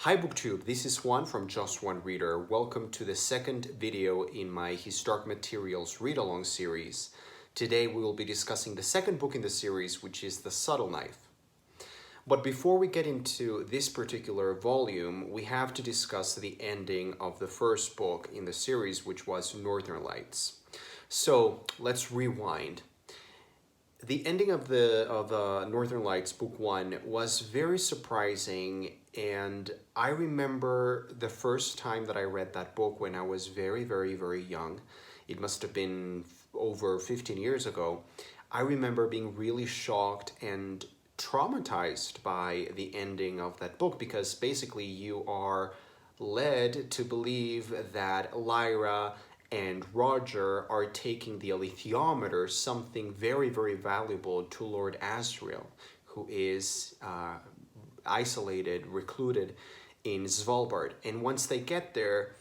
Hi BookTube, this is Juan from Just One Reader. Welcome to the second video in my Historic Materials read-along series. Today we will be discussing the second book in the series, which is The Subtle Knife. But before we get into this particular volume, we have to discuss the ending of the first book in the series, which was Northern Lights. So let's rewind. The ending of Northern Lights Book 1 was very surprising, and I remember the first time that I read that book when I was very, very, very young. It must have been over 15 years ago. I remember being really shocked and traumatized by the ending of that book because basically you are led to believe that Lyra and Roger are taking the alethiometer, something very, very valuable to Lord Asriel, who is isolated, recluded in Svalbard. And once they get there,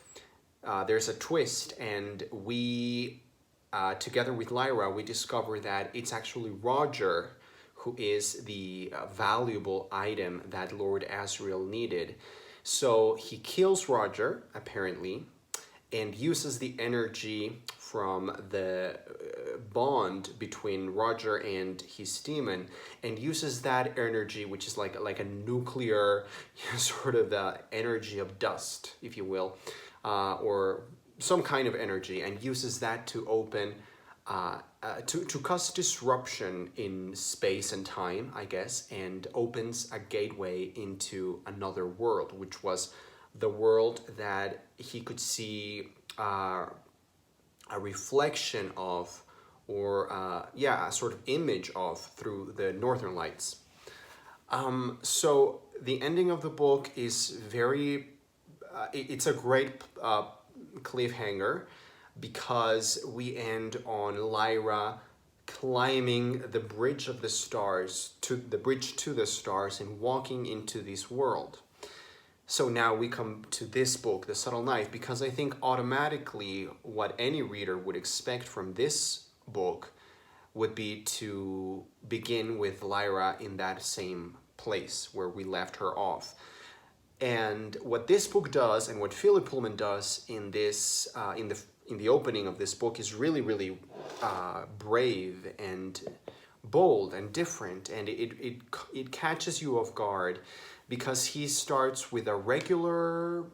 there's a twist, and we, together with Lyra, we discover that it's actually Roger who is the valuable item that Lord Asriel needed. So he kills Roger, apparently, and uses the energy from the bond between Roger and his demon, and uses that energy, which is like a nuclear sort of energy of dust, if you will, or some kind of energy, and uses that to open, to cause disruption in space and time, I guess, and opens a gateway into another world, which was the world that he could see a reflection of, or a sort of image of through the Northern Lights. So the ending of the book is very, it's a great cliffhanger because we end on Lyra climbing the bridge of the stars, to the bridge to the stars, and walking into this world. So now we come to this book, The Subtle Knife, because I think automatically what any reader would expect from this book would be to begin with Lyra in that same place where we left her off. And what this book does, and what Philip Pullman does in this, in the opening of this book, is really, really brave and bold and different, and it catches you off guard, because he starts with a regular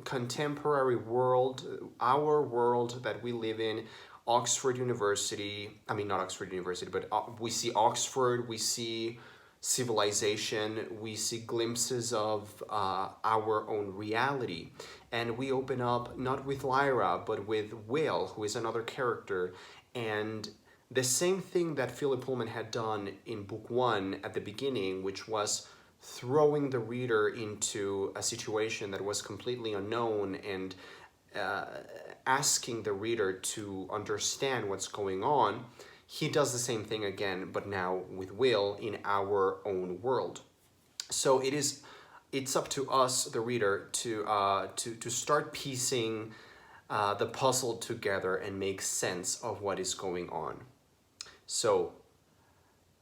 contemporary world, our world that we live in, Oxford University. I mean, not Oxford University, but we see Oxford, we see civilization, we see glimpses of our own reality. And we open up not with Lyra, but with Will, who is another character. And the same thing that Philip Pullman had done in book 1 at the beginning, which was throwing the reader into a situation that was completely unknown and asking the reader to understand what's going on, he does the same thing again, but now with Will in our own world. So it's up to us, the reader, to start piecing the puzzle together and make sense of what is going on. So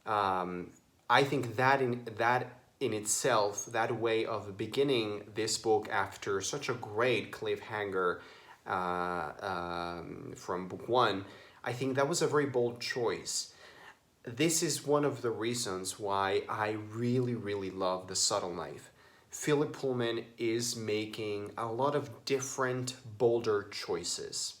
I think that in itself, that way of beginning this book after such a great cliffhanger from book 1, I think that was a very bold choice. This is one of the reasons why I really, really love The Subtle Knife. Philip Pullman is making a lot of different, bolder choices.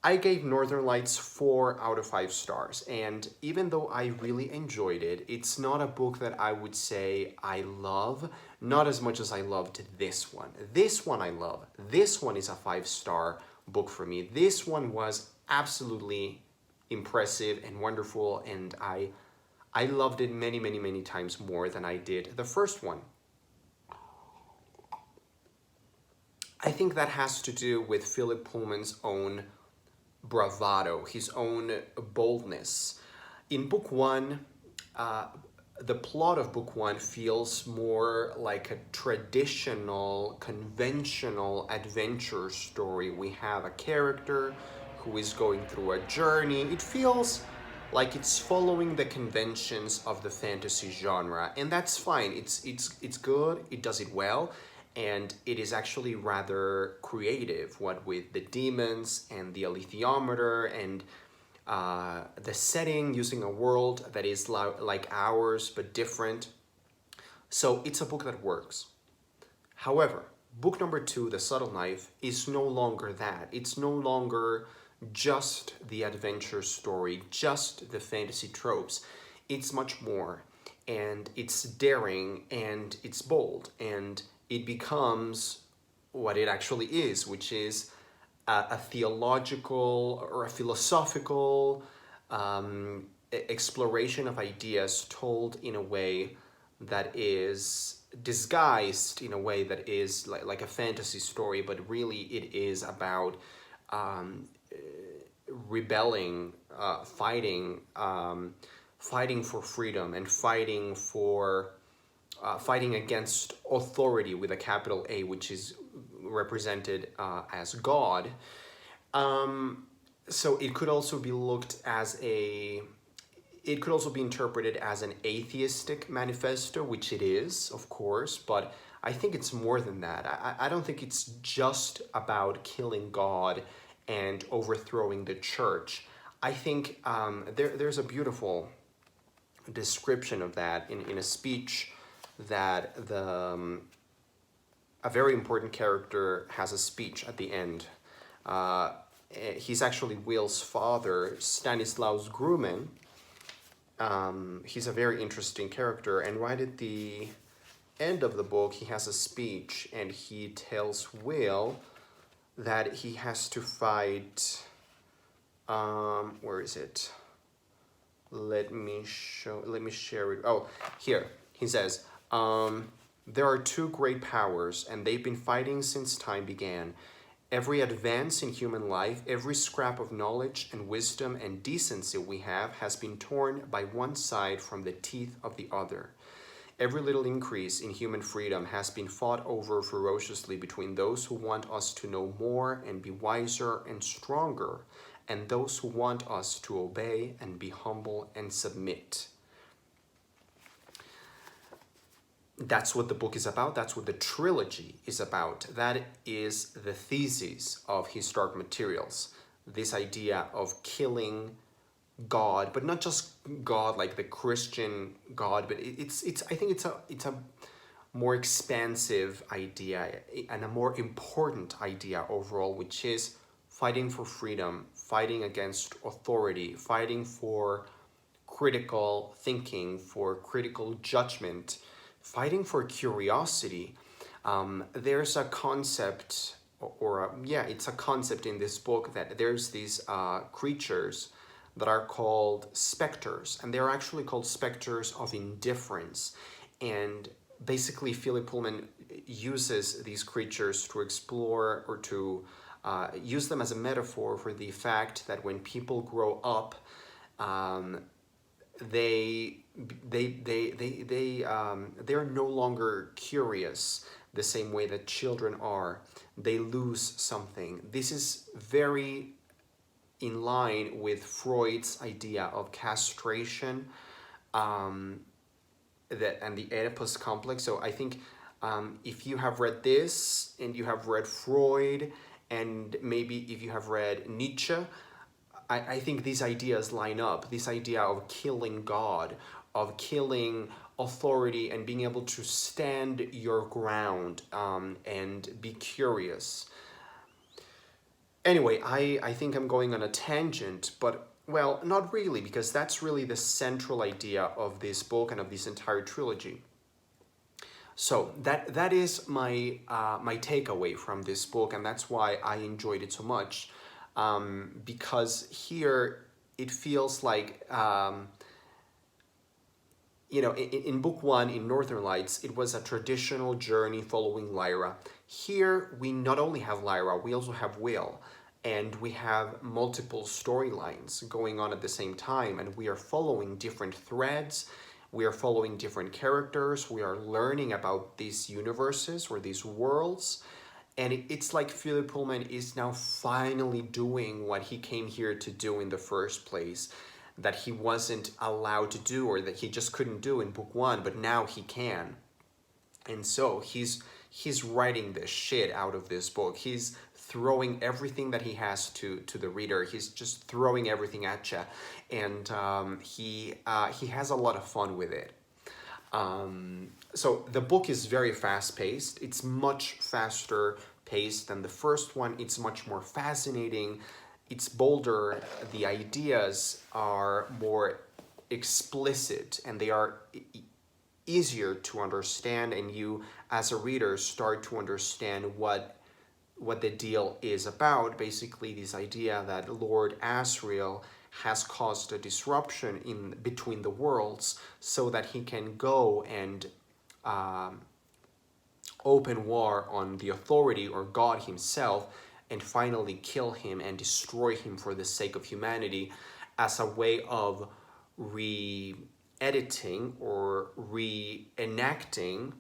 I gave Northern Lights 4 out of 5 stars, and even though I really enjoyed it, it's not a book that I would say I love, not as much as I loved this one. This one I love. This one is a 5-star book for me. This one was absolutely impressive and wonderful, and I loved it many, many, many times more than I did the first one. I think that has to do with Philip Pullman's own bravado, his own boldness. In book 1, the plot of book 1 feels more like a traditional, conventional adventure story. We have a character who is going through a journey. It feels like it's following the conventions of the fantasy genre, and that's fine. It's good. It does it well, and it is actually rather creative. What with the demons and the alethiometer and the setting, using a world that is like ours but different. So it's a book that works. However, book number 2, The Subtle Knife, is no longer that. It's no longer just the adventure story, just the fantasy tropes. It's much more, and it's daring, and it's bold, and it becomes what it actually is, which is a theological or a philosophical exploration of ideas told in a way that is disguised in a way that is like a fantasy story, but really it is about rebelling, fighting for freedom, and fighting against authority with a capital A, which is represented as God. So it could also be it could also be interpreted as an atheistic manifesto, which it is, of course, but I think it's more than that. I don't think it's just about killing God and overthrowing the church. I think there's a beautiful description of that in a speech that a very important character has a speech at the end. He's actually Will's father, Stanislaus Grumman. He's a very interesting character, and right at the end of the book, he has a speech, and he tells Will that he has to fight. Where is it? Let me share it. Oh, here. He says, there are two great powers, and they've been fighting since time began. Every advance in human life, every scrap of knowledge and wisdom and decency we have has been torn by one side from the teeth of the other. Every little increase in human freedom has been fought over ferociously between those who want us to know more and be wiser and stronger, and those who want us to obey and be humble and submit. That's what the book is about. That's what the trilogy is about. That is the thesis of His Dark Materials. This idea of killing God, but not just God like the Christian God, but I think it's a more expansive idea and a more important idea overall, which is fighting for freedom, fighting against authority, fighting for critical thinking, for critical judgment, fighting for curiosity. There's a concept, it's a concept in this book that there's these creatures that are called specters, and they're actually called specters of indifference. And basically, Philip Pullman uses these creatures to explore or to use them as a metaphor for the fact that when people grow up, they're no longer curious the same way that children are. They lose something. This is very in line with Freud's idea of castration, and the Oedipus complex. So I think if you have read this and you have read Freud, and maybe if you have read Nietzsche, I think these ideas line up. This idea of killing God, of killing authority, and being able to stand your ground and be curious. Anyway, I think I'm going on a tangent, but, well, not really, because that's really the central idea of this book and of this entire trilogy. So that is my my takeaway from this book, and that's why I enjoyed it so much. Because here it feels like, in book 1, in Northern Lights, it was a traditional journey following Lyra. Here we not only have Lyra, we also have Will, and we have multiple storylines going on at the same time, and we are following different threads, we are following different characters, we are learning about these universes or these worlds. And it's like Philip Pullman is now finally doing what he came here to do in the first place. that he wasn't allowed to do, or that he just couldn't do in book one, but now he can. And so he's writing the shit out of this book. He's throwing everything that he has to the reader. He's just throwing everything at you, and he has a lot of fun with it. So the book is very fast-paced. It's much faster paced than the first one. It's much more fascinating. It's bolder. The ideas are more explicit, and they are easier to understand, and you as a reader start to understand what the deal is about. Basically, this idea that Lord Asriel has caused a disruption in between the worlds so that he can go and open war on the authority or God himself, and finally kill him and destroy him for the sake of humanity, as a way of re-editing or reenacting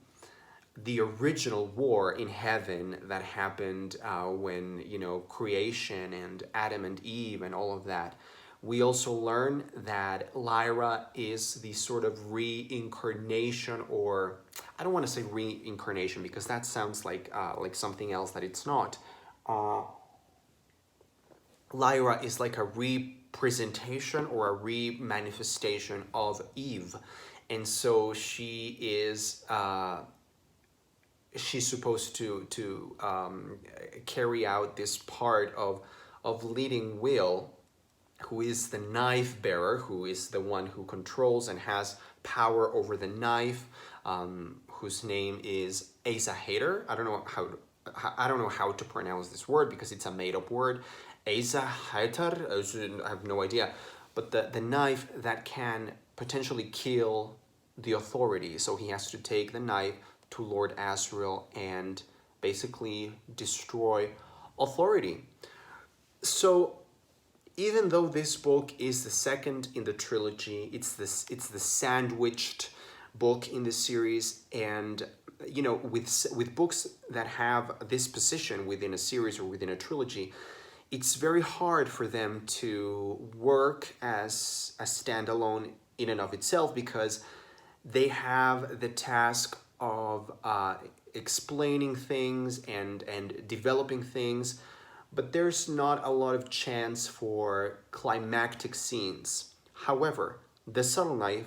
the original war in heaven that happened when, you know, creation and Adam and Eve and all of that. We also learn that Lyra is the sort of reincarnation, or I don't want to say reincarnation because that sounds like something else that it's not. Lyra is like a representation or a re-manifestation of Eve, and so she is she's supposed to carry out this part of leading Will, who is the knife bearer, who is the one who controls and has power over the knife, whose name is Asa Hader. I don't know how to pronounce this word because it's a made-up word. Asa Hader, I have no idea. But the knife that can potentially kill the authority. So he has to take the knife to Lord Asriel and basically destroy authority. So even though this book is the second in the trilogy, it's the sandwiched book in the series, and you know, with books that have this position within a series or within a trilogy, it's very hard for them to work as a standalone in and of itself, because they have the task of explaining things and developing things, but there's not a lot of chance for climactic scenes. However, The Subtle Knife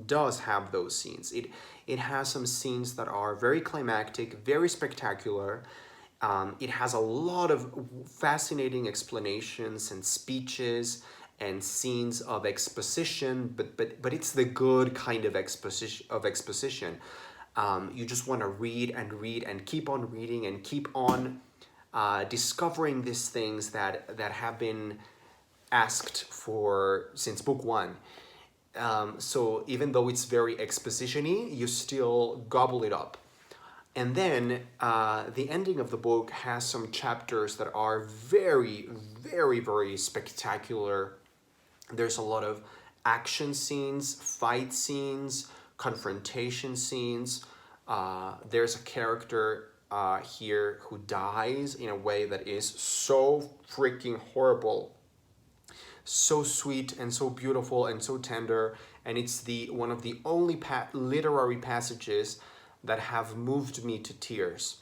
does have those scenes. It has some scenes that are very climactic, very spectacular. It has a lot of fascinating explanations and speeches and scenes of exposition, but it's the good kind of exposition. You just want to read and keep on reading and keep on discovering these things that have been asked for since book one. So even though it's very exposition-y, you still gobble it up. And then the ending of the book has some chapters that are very, very, very spectacular. There's a lot of action scenes, fight scenes, confrontation scenes. There's a character here who dies in a way that is so freaking horrible, so sweet and so beautiful and so tender, and it's one of the only literary passages that have moved me to tears.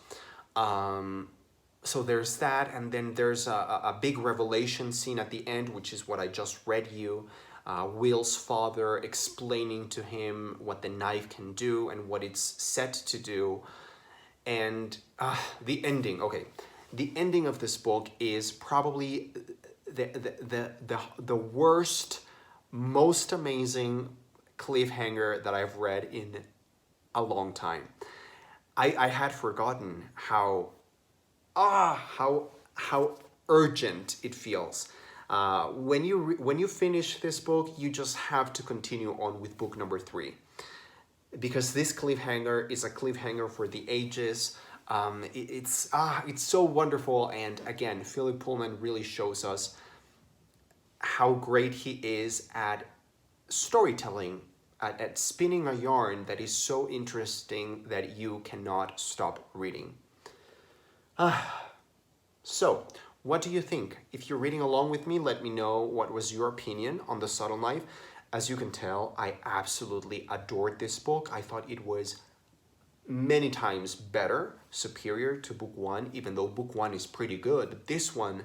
So there's that, and then there's a big revelation scene at the end, which is what I just read you. Will's father explaining to him what the knife can do and what it's set to do. And the ending, okay. The ending of this book is probably the worst, most amazing cliffhanger that I've read in a long time. I had forgotten how urgent it feels. When you finish this book, you just have to continue on with book number 3, because this cliffhanger is a cliffhanger for the ages. It's so wonderful, and again, Philip Pullman really shows us how great he is at storytelling, at spinning a yarn that is so interesting that you cannot stop reading. So, What do you think? If you're reading along with me, let me know what was your opinion on The Subtle Knife. As you can tell, I absolutely adored this book. I thought it was many times better, superior to book one, even though book one is pretty good. But this one,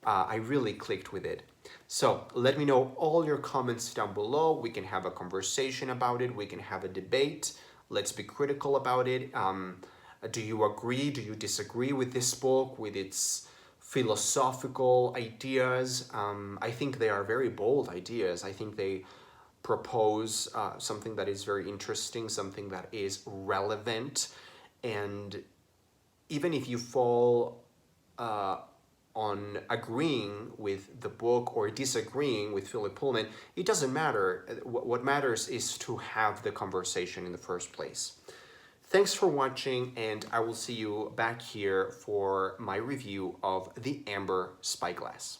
I really clicked with it. So let me know all your comments down below. We can have a conversation about it. We can have a debate. Let's be critical about it. Do you agree? Do you disagree with this book, with its philosophical ideas? I think they are very bold ideas. I think they propose something that is very interesting, something that is relevant. And even if you fall on agreeing with the book or disagreeing with Philip Pullman, it doesn't matter. What matters is to have the conversation in the first place. Thanks for watching, and I will see you back here for my review of The Amber Spyglass.